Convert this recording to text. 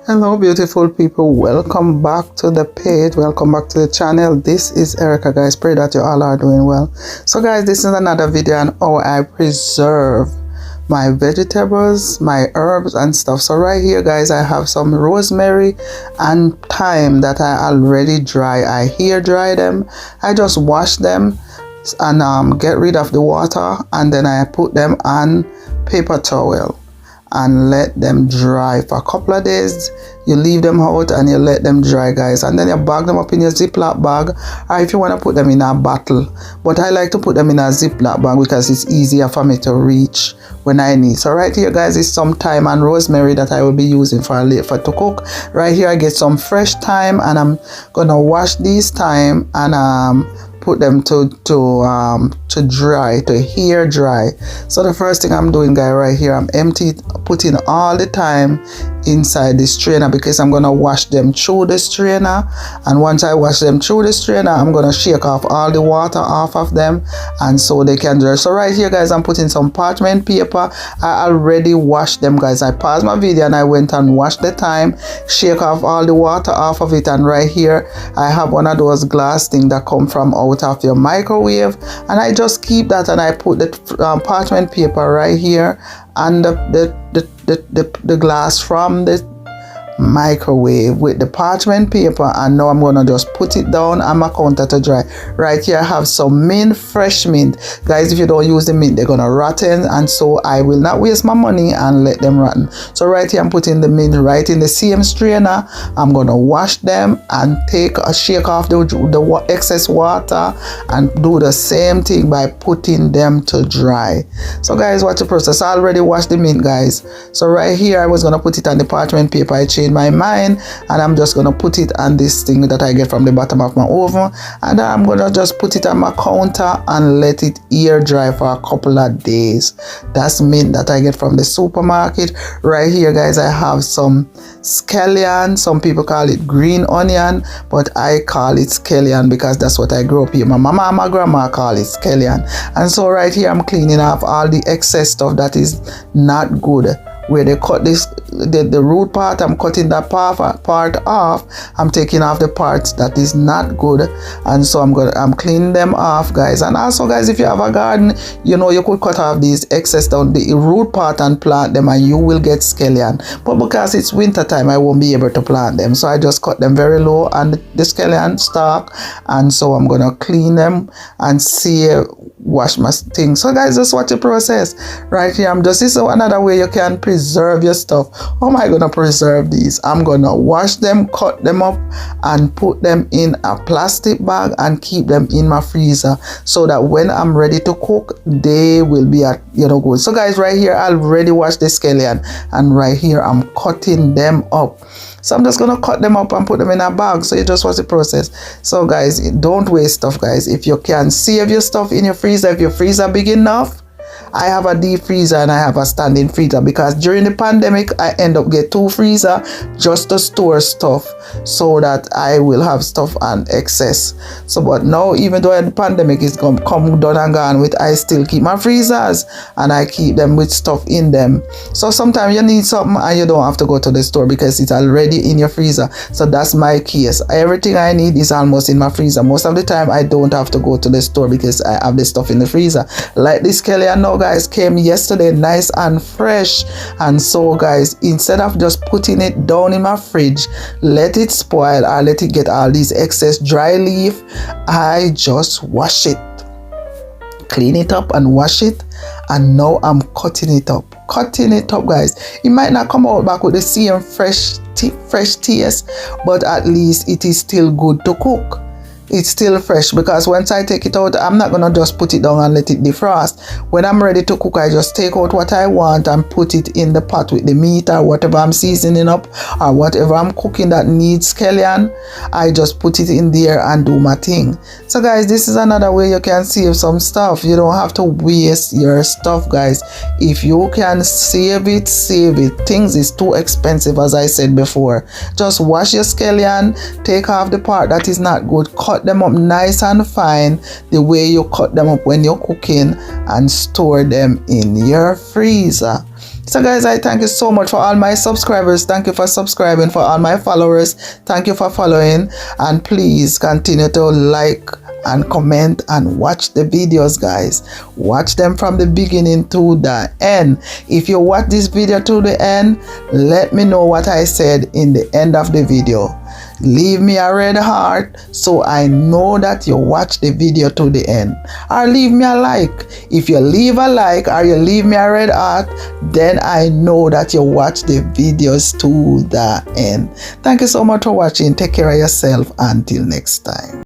Hello beautiful people, welcome back to the page, welcome back to the channel. This is Erica, guys. Pray that you all are doing well. So guys, this is another video on how I preserve my vegetables, my herbs and stuff. So right here guys, I have some rosemary and thyme that I already I hair dry them. I just wash them and get rid of the water, and then I put them on paper towel and let them dry for a couple of days. You leave them out and you let them dry, guys, and then you bag them up in your Ziploc bag, or if you want to put them in a bottle, but I like to put them in a Ziploc bag because it's easier for me to reach when I need. So right here guys is some thyme and rosemary that I will be using for to cook. Right here I get some fresh thyme, and I'm gonna wash these thyme and put them to dry, to hair dry. So the first thing I'm doing, guys, right here, I'm putting all the thyme inside the strainer because I'm gonna wash them through the strainer. And once I wash them through the strainer, I'm gonna shake off all the water off of them, and so they can dry. So right here guys, I'm putting some parchment paper. I already washed them, guys. I paused my video and I went and washed the thyme, shake off all the water off of it, and right here I have one of those glass things that come from out of your microwave, and I just keep that, and I put the parchment paper right here and the glass from the microwave with the parchment paper, and now I'm gonna just put it down on my counter to dry. Right here I have some mint, fresh mint, guys. If you don't use the mint, they're gonna rotten, and so I will not waste my money and let them rotten. So right here I'm putting the mint right in the same strainer. I'm gonna wash them and shake off the excess water, and do the same thing by putting them to dry. So guys, watch the process. I already washed the mint, guys. So right here I was gonna put it on the parchment paper. I changed my mind, and I'm just gonna put it on this thing that I get from the bottom of my oven, and I'm gonna just put it on my counter and let it air dry for a couple of days. That's mint that I get from the supermarket. Right here guys, I have some scallion. Some people call it green onion, but I call it scallion because that's what I grew up here. My mama and my grandma call it scallion. And so right here I'm cleaning off all the excess stuff that is not good. Where they cut the root part, I'm cutting that part off. I'm taking off the parts that is not good, and so I'm cleaning them off, guys. And also guys, if you have a garden, you know, you could cut off these excess down the root part and plant them, and you will get scallion. But because it's winter time, I won't be able to plant them, so I just cut them very low on the scallion stalk, and so I'm gonna clean them and wash my things. So guys, just watch the process. Right here this is another way you can preserve your stuff. How am I gonna preserve these? I'm gonna wash them, cut them up, and put them in a plastic bag and keep them in my freezer, so that when I'm ready to cook, they will be good. So guys, right here I already washed the scallion, and right here I'm cutting them up. So I'm just gonna cut them up and put them in a bag. So you just watch the process. So guys, don't waste stuff, guys. If you can save your stuff in your freezer, if your freezer big enough, I have a deep freezer and I have a standing freezer, because during the pandemic I end up get 2 freezer just to store stuff, so that I will have stuff on excess. So but now, even though the pandemic is come done and gone with, I still keep my freezers, and I keep them with stuff in them. So sometimes you need something and you don't have to go to the store because it's already in your freezer. So that's my case. Everything I need is almost in my freezer. Most of the time I don't have to go to the store because I have the stuff in the freezer. Like this scallion now, guys, came yesterday, nice and fresh. And so guys, instead of just putting it down in my fridge, let it spoil or let it get all these excess dry leaf, I just wash it, clean it up and wash it, and now I'm cutting it up, guys. It might not come out back with the same fresh taste, but at least it is still good to cook. It's still fresh, because once I take it out, I'm not gonna just put it down and let it defrost. When I'm ready to cook, I just take out what I want and put it in the pot with the meat or whatever I'm seasoning up, or whatever I'm cooking that needs scallion. I just put it in there and do my thing. So guys, this is another way you can save some stuff. You don't have to waste your stuff, guys. If you can save it, save it. Things is too expensive, as I said before. Just wash your scallion, take off the part that is not good, cut them up nice and fine the way you cut them up when you're cooking, and store them in your freezer. So guys, I thank you so much for all my subscribers. Thank you for subscribing. For all my followers, thank you for following, and please continue to like and comment and watch the videos, guys. Watch them from the beginning to the end. If you watch this video to the end, let me know what I said in the end of the video. Leave me a red heart so I know that you watch the video to the end, or leave me a like. If you leave a like or you leave me a red heart, then I know that you watch the videos to the end. Thank you so much for watching. Take care of yourself. Until next time.